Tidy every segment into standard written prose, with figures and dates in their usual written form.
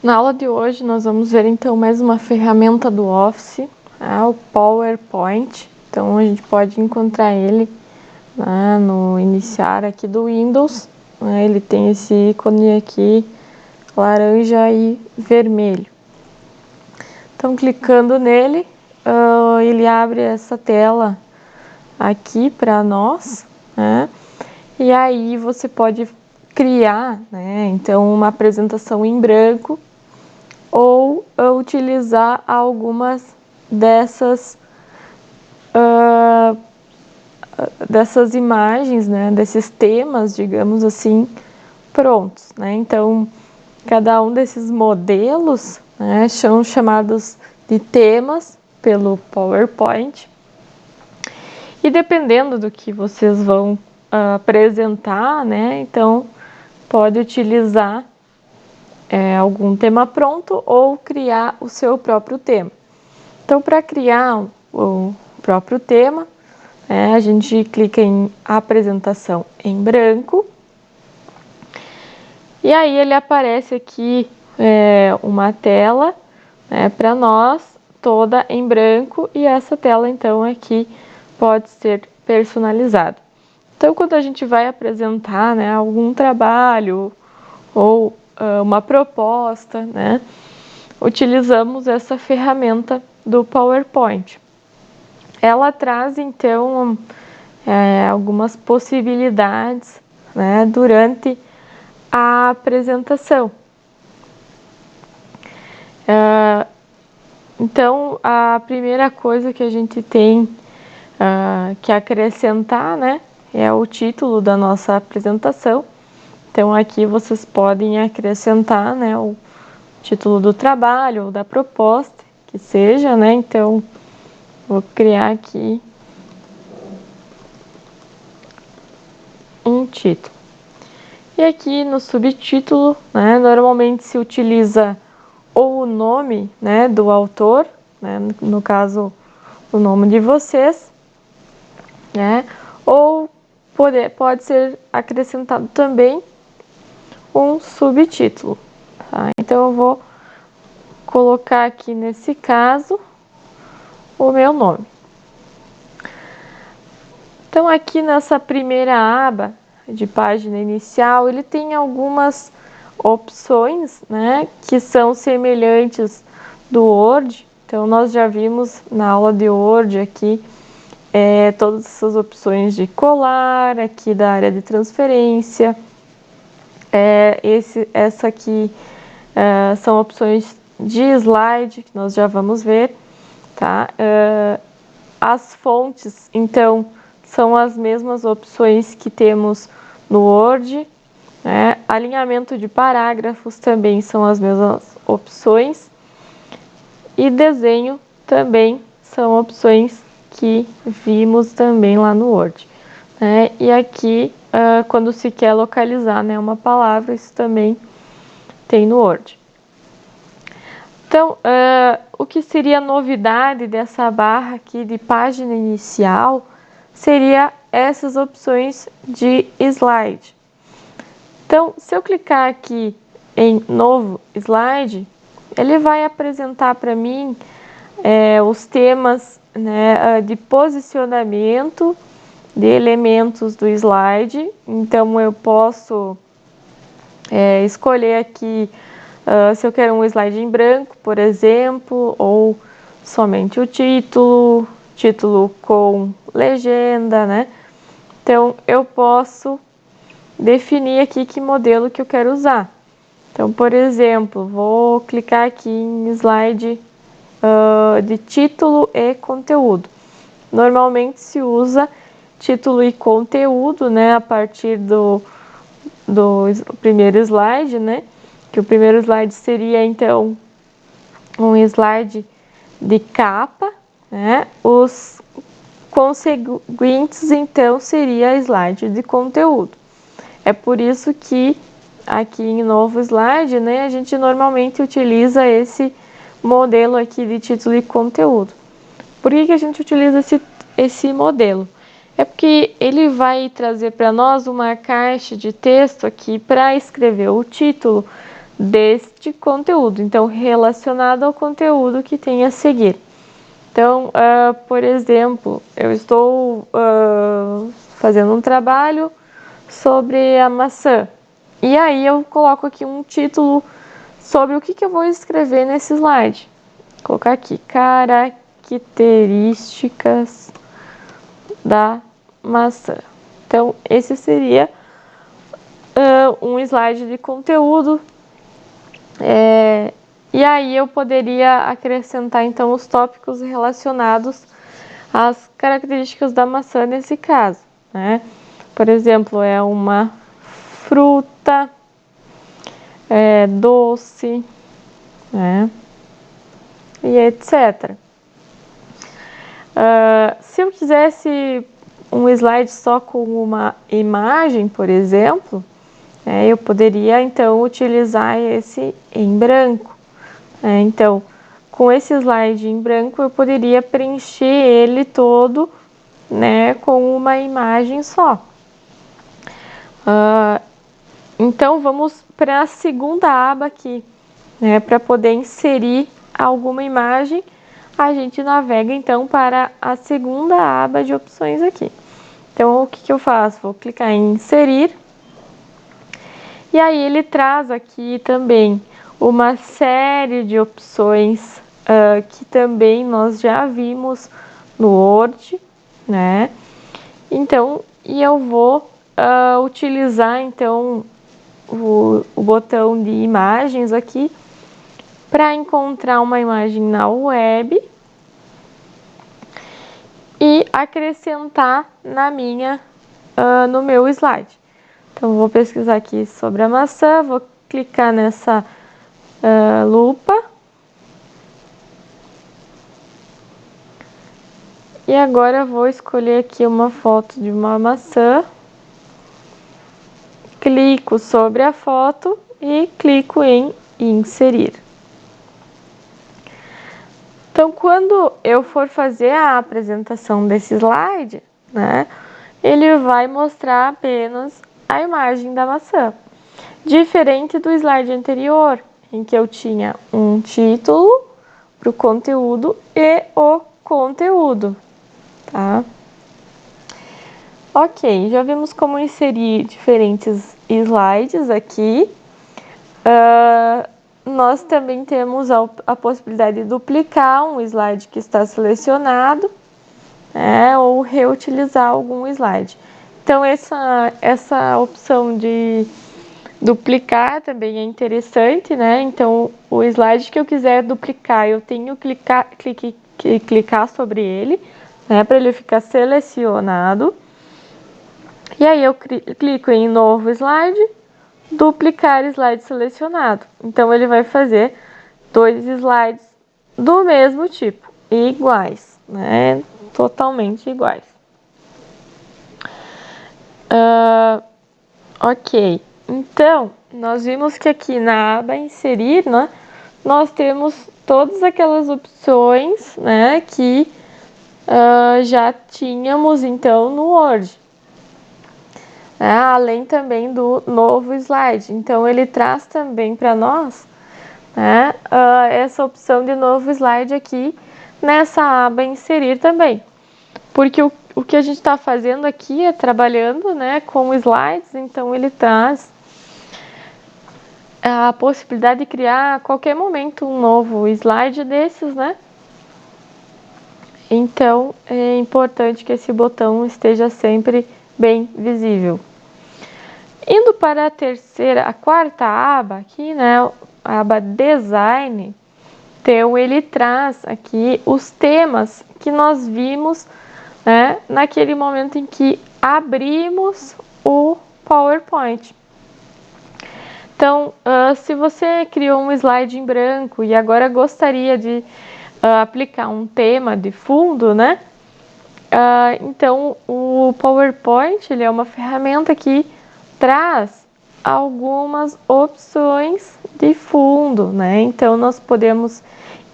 Na aula de hoje nós vamos ver então mais uma ferramenta do Office, o PowerPoint. Então a gente pode encontrar ele no iniciar aqui do Windows. Ele tem esse ícone aqui laranja e vermelho. Então clicando nele, ele abre essa tela aqui para nós, e aí você pode criar, então uma apresentação em branco ou utilizar algumas dessas imagens, desses temas, digamos assim, prontos. Então, cada um desses modelos são chamados de temas pelo PowerPoint. E dependendo do que vocês vão apresentar, então pode utilizar algum tema pronto ou criar o seu próprio tema. Então, para criar o próprio tema, a gente clica em apresentação em branco e aí ele aparece aqui uma tela para nós toda em branco, e essa tela então aqui pode ser personalizada. Então, quando a gente vai apresentar algum trabalho ou uma proposta, utilizamos essa ferramenta do PowerPoint. Ela traz então algumas possibilidades durante a apresentação. Então, a primeira coisa que a gente tem que acrescentar é o título da nossa apresentação. Então, aqui vocês podem acrescentar o título do trabalho ou da proposta, que seja, Então, vou criar aqui um título. E aqui no subtítulo, normalmente se utiliza ou o nome do autor, no caso, o nome de vocês, ou pode ser acrescentado também um subtítulo. Então, eu vou colocar aqui, nesse caso, o meu nome. Então, aqui nessa primeira aba de página inicial, ele tem algumas opções, que são semelhantes do Word. Então, nós já vimos na aula de Word aqui todas essas opções de colar, aqui da área de transferência. Essa aqui são opções de slide, que nós já vamos ver, tá? As fontes, então, são as mesmas opções que temos no Word. Alinhamento de parágrafos também são as mesmas opções. E desenho também são opções que vimos também lá no Word. E aqui, quando se quer localizar uma palavra, isso também tem no Word. Então, o que seria novidade dessa barra aqui de página inicial seria essas opções de slide. Então, se eu clicar aqui em novo slide, ele vai apresentar para mim os temas de posicionamento de elementos do slide. Então, eu posso escolher aqui se eu quero um slide em branco, por exemplo, ou somente o título com legenda, Então, eu posso definir aqui que modelo que eu quero usar. Então, por exemplo, vou clicar aqui em slide de título e conteúdo. Normalmente se usa título e conteúdo, a partir do primeiro slide, Que o primeiro slide seria, então, um slide de capa, Os conseguintes, então, seria slide de conteúdo. É por isso que aqui em novo slide, a gente normalmente utiliza esse modelo aqui de título e conteúdo. Por que a gente utiliza esse modelo? É porque ele vai trazer para nós uma caixa de texto aqui para escrever o título deste conteúdo, então relacionado ao conteúdo que tem a seguir. Então, por exemplo, eu estou fazendo um trabalho sobre a maçã, e aí eu coloco aqui um título sobre o que eu vou escrever nesse slide. Vou colocar aqui, características da maçã. Então, esse seria um slide de conteúdo. E aí eu poderia acrescentar, então, os tópicos relacionados às características da maçã nesse caso, né? Por exemplo, é uma fruta, é doce, né? E etc. Se eu quisesse um slide só com uma imagem, por exemplo, eu poderia então utilizar esse em branco. Então, com esse slide em branco, eu poderia preencher ele todo, né, com uma imagem só. Então, vamos para a segunda aba aqui, né, para poder inserir alguma imagem. A gente navega então para a segunda aba de opções aqui. Então, o que eu faço? Vou clicar em inserir. E aí ele traz aqui também uma série de opções que também nós já vimos no Word, né? Então, e eu vou utilizar então o botão de imagens aqui para encontrar uma imagem na web e acrescentar no meu slide. Então, vou pesquisar aqui sobre a maçã, vou clicar nessa lupa. E agora vou escolher aqui uma foto de uma maçã. Clico sobre a foto e clico em inserir. Então, quando eu for fazer a apresentação desse slide, né, ele vai mostrar apenas a imagem da maçã. Diferente do slide anterior, em que eu tinha um título para o conteúdo e o conteúdo, tá? Ok, já vimos como inserir diferentes slides aqui. Nós também temos a possibilidade de duplicar um slide que está selecionado, ou reutilizar algum slide. Então, essa opção de duplicar também é interessante, né? Então, o slide que eu quiser duplicar, eu tenho que clicar sobre ele, né, para ele ficar selecionado. E aí eu clico em novo slide, duplicar slide selecionado. Então, ele vai fazer 2 slides do mesmo tipo, iguais, né? Totalmente iguais. Ok, então, nós vimos que aqui na aba inserir, né, nós temos todas aquelas opções, né, que já tínhamos, então, no Word. Além também do novo slide. Então, ele traz também para nós, né, essa opção de novo slide aqui nessa aba inserir também. Porque o que a gente está fazendo aqui é trabalhando, né, com slides, então ele traz a possibilidade de criar a qualquer momento um novo slide desses, né? Então, é importante que esse botão esteja sempre bem visível. Indo para a quarta aba aqui, né, a aba Design, então ele traz aqui os temas que nós vimos, né, naquele momento em que abrimos o PowerPoint. Então, se você criou um slide em branco e agora gostaria de aplicar um tema de fundo, né? Então, o PowerPoint ele é uma ferramenta que traz algumas opções de fundo, né? Então, nós podemos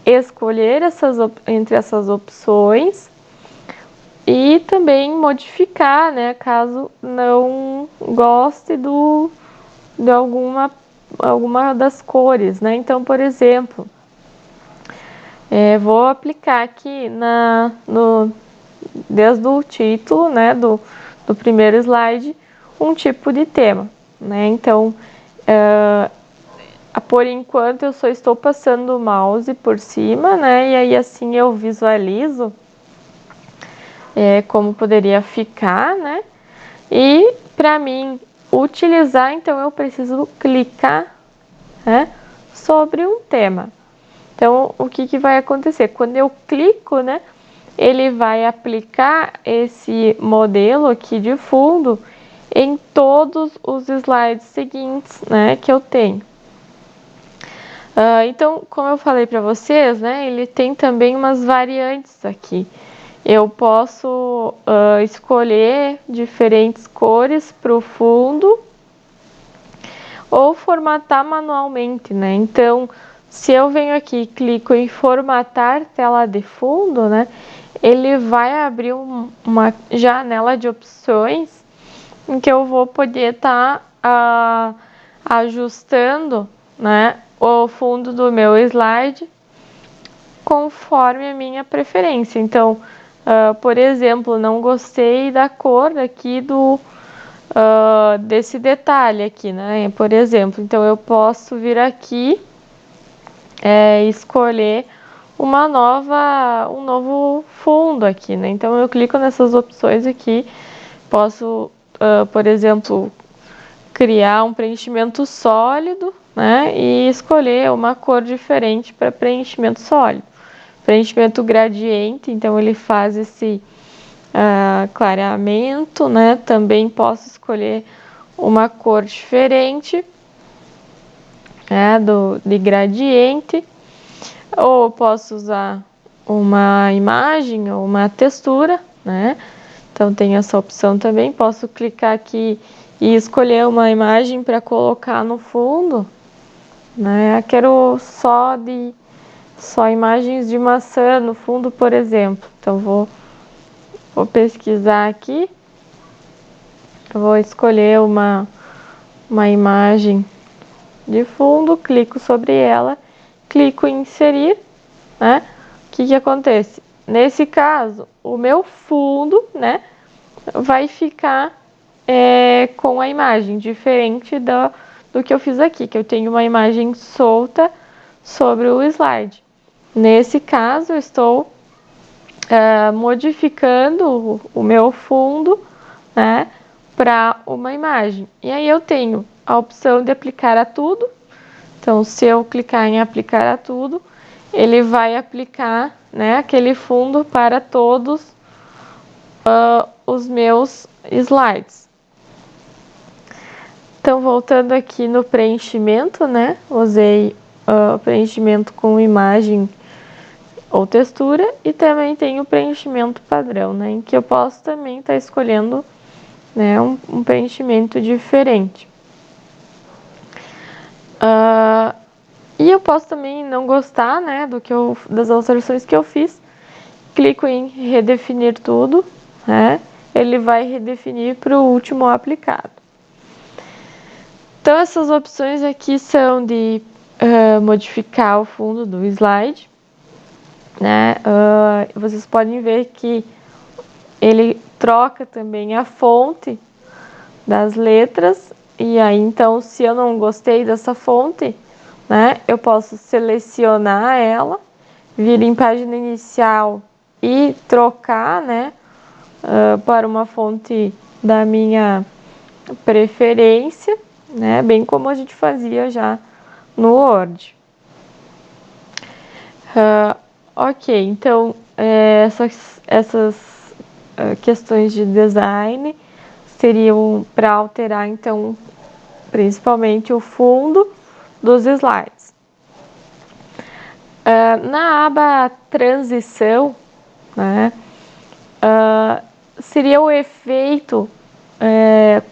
escolher entre essas opções e também modificar, né? Caso não goste de alguma alguma das cores, né? Então, por exemplo, vou aplicar aqui desde o título, né, do primeiro slide, um tipo de tema, né? Então, por enquanto eu só estou passando o mouse por cima, né? E aí assim eu visualizo como poderia ficar, né? E para mim utilizar, então eu preciso clicar, né, sobre um tema. Então, o que vai acontecer? Quando eu clico, né, ele vai aplicar esse modelo aqui de fundo em todos os slides seguintes, né, que eu tenho. Então, como eu falei para vocês, né, ele tem também umas variantes aqui. Eu posso escolher diferentes cores para o fundo ou formatar manualmente, né? Então, se eu venho aqui e clico em formatar tela de fundo, né, ele vai abrir uma janela de opções em que eu vou poder estar ajustando, né, o fundo do meu slide conforme a minha preferência. Então, por exemplo, não gostei da cor aqui desse detalhe aqui, né? Por exemplo, então eu posso vir aqui escolher um novo fundo aqui, né? Então eu clico nessas opções aqui, posso, por exemplo, criar um preenchimento sólido, né? E escolher uma cor diferente para preenchimento sólido. Preenchimento gradiente, então ele faz esse clareamento, né? Também posso escolher uma cor diferente, né, de gradiente, ou posso usar uma imagem ou uma textura, né? Então tem essa opção também. Posso clicar aqui e escolher uma imagem para colocar no fundo, né? Eu quero só imagens de maçã no fundo, por exemplo. Então vou pesquisar aqui. Eu vou escolher uma imagem de fundo, clico sobre ela, clico em inserir, né? O que acontece? Nesse caso, o meu fundo, né, vai ficar com a imagem, diferente do que eu fiz aqui, que eu tenho uma imagem solta sobre o slide. Nesse caso, eu estou modificando o meu fundo, né, para uma imagem. E aí eu tenho a opção de aplicar a tudo. Então, se eu clicar em aplicar a tudo, ele vai aplicar, né, aquele fundo para todos os meus slides. Então, voltando aqui no preenchimento, né, usei preenchimento com imagem ou textura, e também tem o preenchimento padrão, né, em que eu posso também estar escolhendo, né, um preenchimento diferente. E eu posso também não gostar, né, das alterações que eu fiz. Clico em redefinir tudo, né, ele vai redefinir para o último aplicado. Então, essas opções aqui são de modificar o fundo do slide, né? Vocês podem ver que ele troca também a fonte das letras, e aí então, se eu não gostei dessa fonte, né, eu posso selecionar ela, vir em página inicial e trocar, né, para uma fonte da minha preferência, né, bem como a gente fazia já no Word. Ok, então essas questões de design seriam para alterar, então, principalmente o fundo dos slides. Na aba transição, né, seria o efeito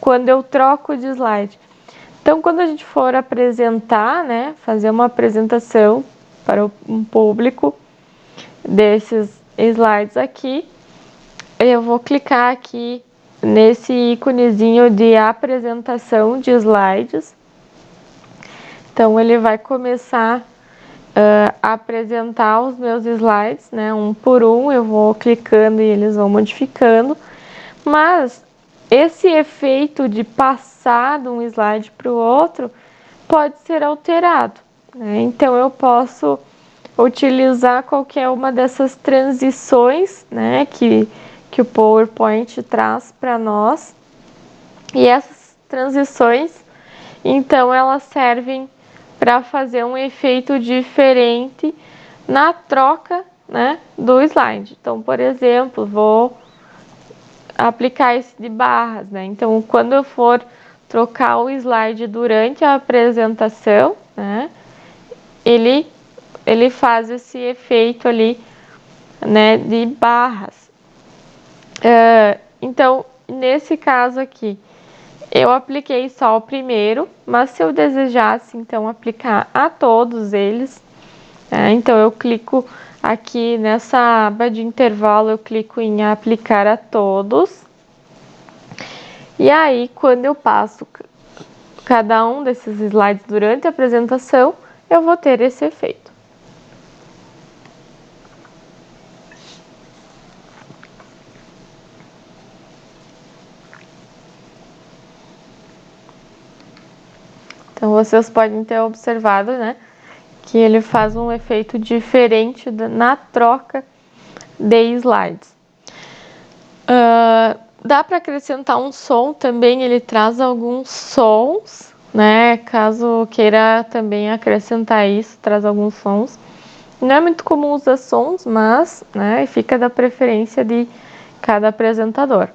quando eu troco de slide. Então, quando a gente for apresentar, né, fazer uma apresentação para um público desses slides aqui, eu vou clicar aqui nesse íconezinho de apresentação de slides. Então, ele vai começar a apresentar os meus slides, né? Um por um, eu vou clicando e eles vão modificando. Mas esse efeito de passar de um slide para o outro pode ser alterado, né? Então, eu posso utilizar qualquer uma dessas transições, né, que o PowerPoint traz para nós. E essas transições, então, elas servem para fazer um efeito diferente na troca, né, do slide. Então, por exemplo, vou aplicar esse de barras, né? Então, quando eu for trocar o slide durante a apresentação, né, ele faz esse efeito ali, né, de barras. Então, nesse caso aqui, eu apliquei só o primeiro, mas se eu desejasse, então, aplicar a todos eles, então eu clico aqui nessa aba de intervalo, eu clico em aplicar a todos. E aí, quando eu passo cada um desses slides durante a apresentação, eu vou ter esse efeito. Então, vocês podem ter observado, né, que ele faz um efeito diferente na troca de slides. Dá para acrescentar um som também, ele traz alguns sons, né, caso queira também acrescentar isso, traz alguns sons. Não é muito comum usar sons, mas, né, fica da preferência de cada apresentador.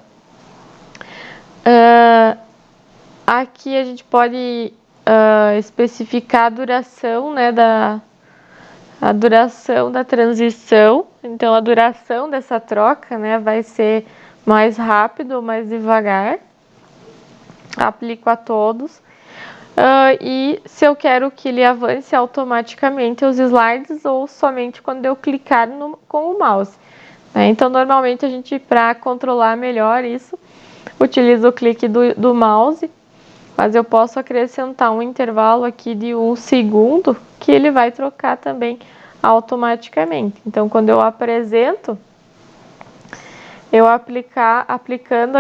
Aqui a gente pode especificar a duração, né, a duração da transição. Então, a duração dessa troca, né, vai ser mais rápido ou mais devagar. Aplico a todos. E se eu quero que ele avance automaticamente os slides ou somente quando eu clicar com o mouse. Então, normalmente a gente, para controlar melhor isso, utiliza o clique do mouse, mas eu posso acrescentar um intervalo aqui de 1 segundo que ele vai trocar também automaticamente. Então, quando eu apresento, eu aplicando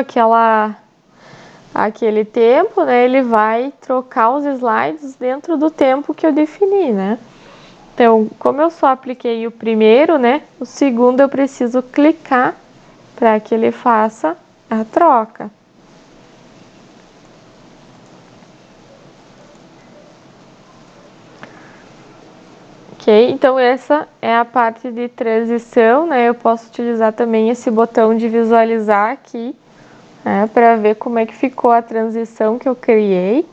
aquele tempo, né, ele vai trocar os slides dentro do tempo que eu defini, né? Então, como eu só apliquei o primeiro, né, o segundo eu preciso clicar para que ele faça a troca. Ok, então essa é a parte de transição, né? Eu posso utilizar também esse botão de visualizar aqui, né, para ver como é que ficou a transição que eu criei.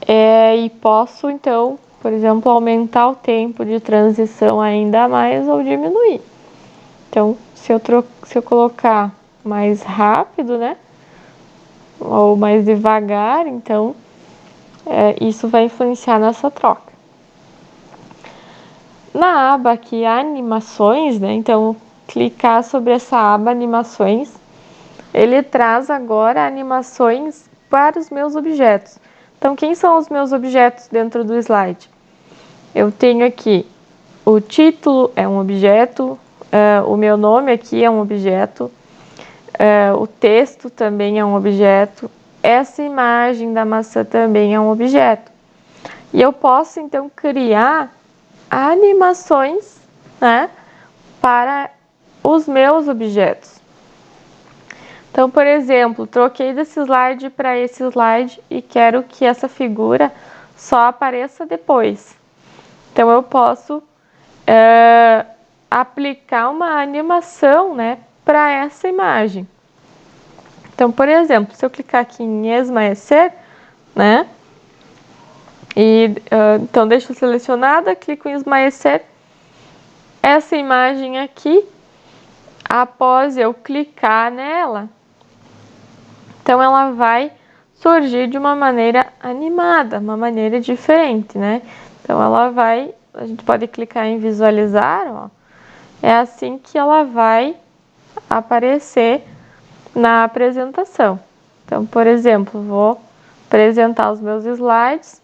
E posso, então, por exemplo, aumentar o tempo de transição ainda mais ou diminuir. Então, se eu colocar mais rápido, né, ou mais devagar, então, isso vai influenciar nessa troca. Na aba aqui, animações, né, então, clicar sobre essa aba animações, ele traz agora animações para os meus objetos. Então, quem são os meus objetos dentro do slide? Eu tenho aqui o título é um objeto, o meu nome aqui é um objeto, o texto também é um objeto, essa imagem da maçã também é um objeto. E eu posso, então, criar animações, né, para os meus objetos. Então, por exemplo, troquei desse slide para esse slide e quero que essa figura só apareça depois. Então, eu posso aplicar uma animação, né, para essa imagem. Então, por exemplo, se eu clicar aqui em esmaecer, né, então deixo selecionada, clico em esmaecer, essa imagem aqui, após eu clicar nela, então ela vai surgir de uma maneira animada, uma maneira diferente, né? Então a gente pode clicar em visualizar, ó, é assim que ela vai aparecer na apresentação. Então, por exemplo, vou apresentar os meus slides,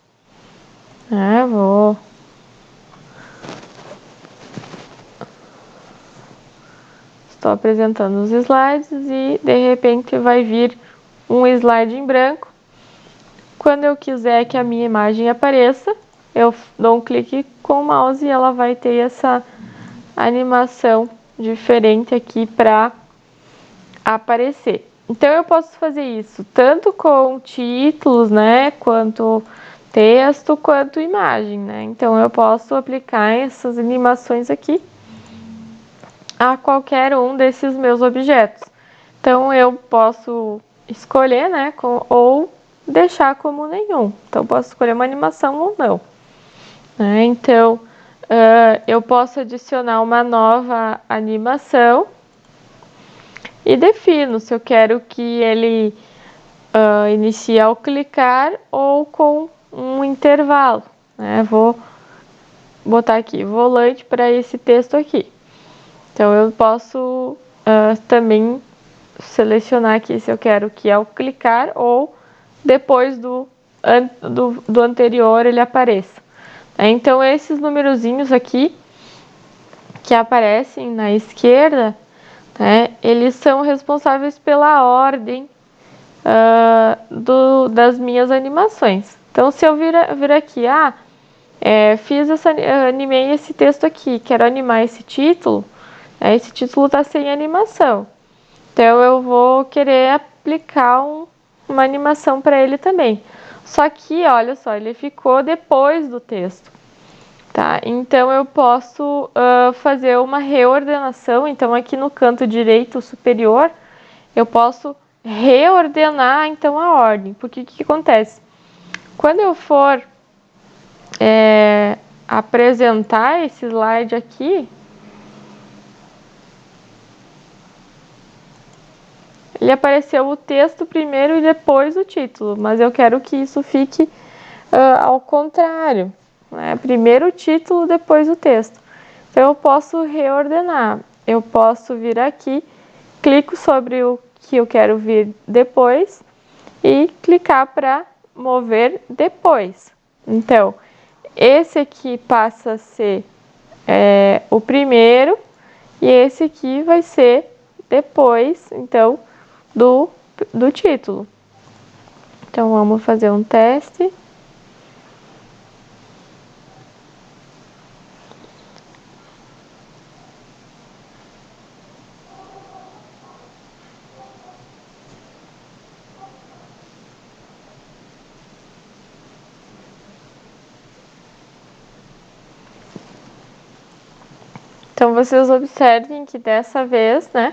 Estou apresentando os slides e de repente vai vir um slide em branco. Quando eu quiser que a minha imagem apareça, eu dou um clique com o mouse e ela vai ter essa animação diferente aqui para aparecer. Então eu posso fazer isso tanto com títulos, né, quanto texto, quanto imagem, né? Então eu posso aplicar essas animações aqui a qualquer um desses meus objetos. Então eu posso escolher, né, ou deixar como nenhum. Então posso escolher uma animação ou não. Então eu posso adicionar uma nova animação e defino se eu quero que ele inicie ao clicar ou com um intervalo, né? Vou botar aqui volante para esse texto aqui. Então eu posso também selecionar aqui se eu quero que ao clicar ou depois do anterior ele apareça. Então esses numerozinhos aqui que aparecem na esquerda, né, eles são responsáveis pela ordem das minhas animações. Então se eu vir aqui, animei esse texto aqui, quero animar esse título, esse título está sem animação. Então eu vou querer aplicar uma animação para ele também. Só que, olha só, ele ficou depois do texto. Tá? Então eu posso fazer uma reordenação. Então aqui no canto direito superior, eu posso reordenar então a ordem. Porque o que acontece? Quando eu for apresentar esse slide aqui, ele apareceu o texto primeiro e depois o título, mas eu quero que isso fique ao contrário, né? Primeiro o título, depois o texto. Então eu posso reordenar, eu posso vir aqui, clico sobre o que eu quero vir depois e clicar para mover depois. Então, esse aqui passa a ser o primeiro e esse aqui vai ser depois, então, do título. Então vamos fazer um teste. Então vocês observem que dessa vez, né,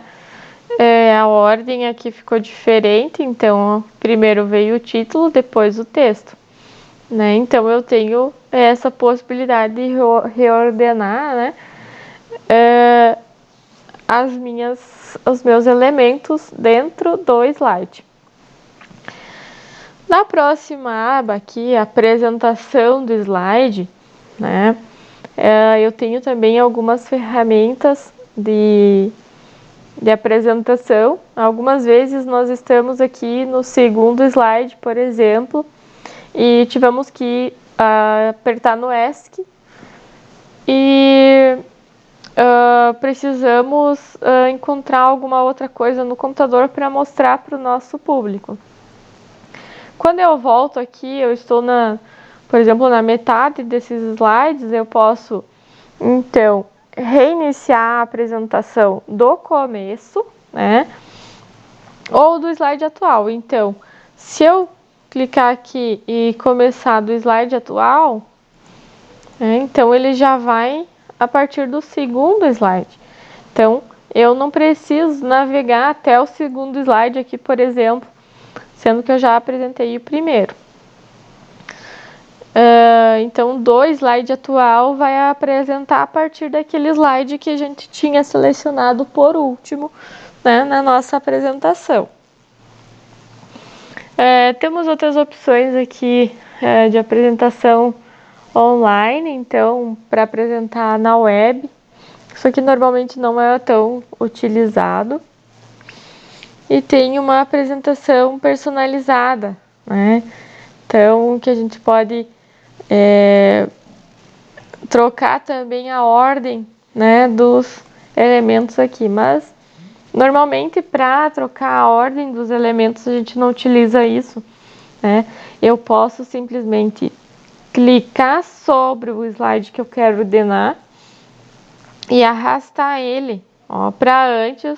a ordem aqui ficou diferente. Então primeiro veio o título, depois o texto, né? Então eu tenho essa possibilidade de reordenar, né, os meus elementos dentro do slide. Na próxima aba aqui, apresentação do slide, né, eu tenho também algumas ferramentas de apresentação. Algumas vezes nós estamos aqui no segundo slide, por exemplo, e tivemos que apertar no ESC e precisamos encontrar alguma outra coisa no computador para mostrar para o nosso público. Quando eu volto aqui, eu estou por exemplo, na metade desses slides, eu posso então reiniciar a apresentação do começo, né? Ou do slide atual. Então, se eu clicar aqui e começar do slide atual, então ele já vai a partir do segundo slide. Então, eu não preciso navegar até o segundo slide aqui, por exemplo, sendo que eu já apresentei o primeiro. Então, do slide atual vai apresentar a partir daquele slide que a gente tinha selecionado por último, né, na nossa apresentação. Temos outras opções aqui de apresentação online, então, para apresentar na web. Isso aqui normalmente não é tão utilizado. E tem uma apresentação personalizada, né? Então, que a gente pode trocar também a ordem, né, dos elementos aqui, mas normalmente para trocar a ordem dos elementos a gente não utiliza isso, né? Eu posso simplesmente clicar sobre o slide que eu quero ordenar e arrastar ele, ó, para antes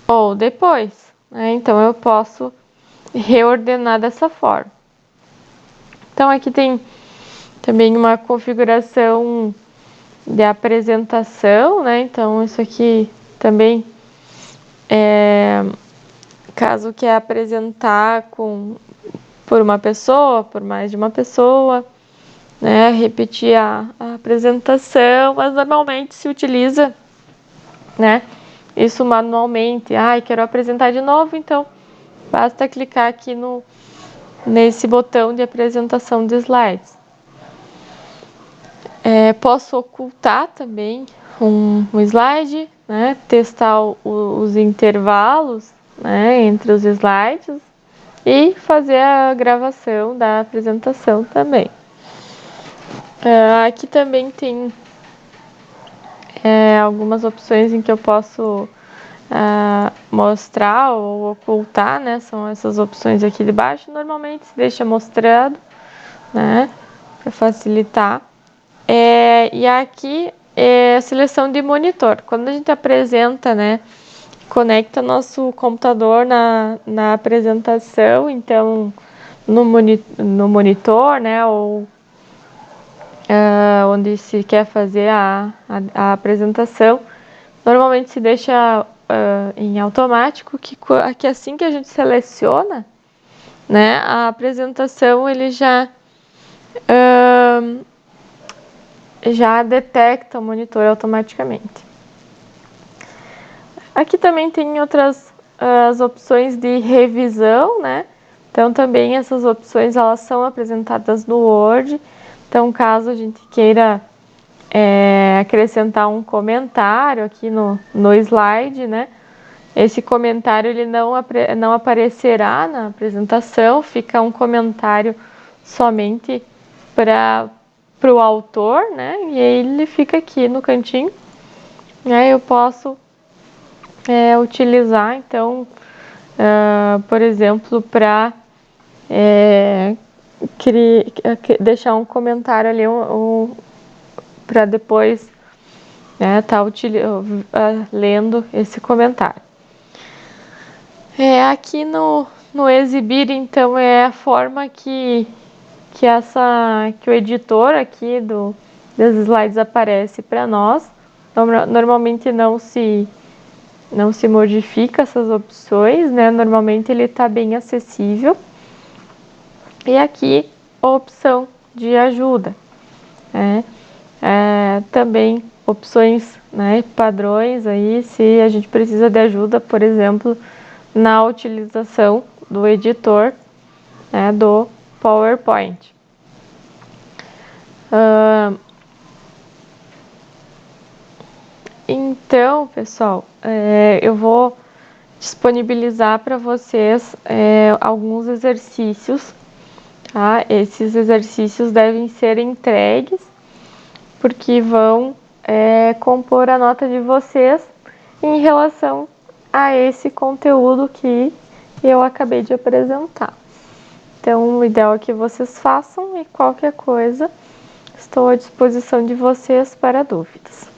ou depois, né? Então eu posso reordenar dessa forma. Então aqui tem também uma configuração de apresentação, né? Então isso aqui também caso quer apresentar por uma pessoa, por mais de uma pessoa, né? Repetir a apresentação, mas normalmente se utiliza, né? Isso manualmente. Quero apresentar de novo, então basta clicar aqui nesse botão de apresentação de slides. Posso ocultar também um slide, né? Testar os intervalos, né, entre os slides e fazer a gravação da apresentação também. Aqui também tem algumas opções em que eu posso mostrar ou ocultar, né? São essas opções aqui de baixo. Normalmente se deixa mostrado, né? Para facilitar. E aqui é a seleção de monitor. Quando a gente apresenta, né? Conecta nosso computador na apresentação, então no monitor, né? Ou onde se quer fazer a apresentação, normalmente se deixa em automático, que assim que a gente seleciona, né, a apresentação ele já detecta o monitor automaticamente. Aqui também tem outras as opções de revisão, né? Então também essas opções elas são apresentadas no Word. Então caso a gente queira acrescentar um comentário aqui no slide, né? Esse comentário ele não aparecerá na apresentação, fica um comentário somente para o autor, né? E ele fica aqui no cantinho. Aí eu posso utilizar, então, por exemplo, para deixar um comentário ali para depois tá lendo esse comentário. Aqui no exibir, então, é a forma que o editor aqui dos slides aparece para nós. Normalmente não se modifica essas opções, né? Normalmente ele está bem acessível. E aqui a opção de ajuda, né? Também opções, né, padrões aí, se a gente precisa de ajuda, por exemplo, na utilização do editor, né, do PowerPoint. Então, pessoal, eu vou disponibilizar para vocês alguns exercícios, tá? Esses exercícios devem ser entregues, porque vão compor a nota de vocês em relação a esse conteúdo que eu acabei de apresentar. Então, o ideal é que vocês façam e qualquer coisa, estou à disposição de vocês para dúvidas.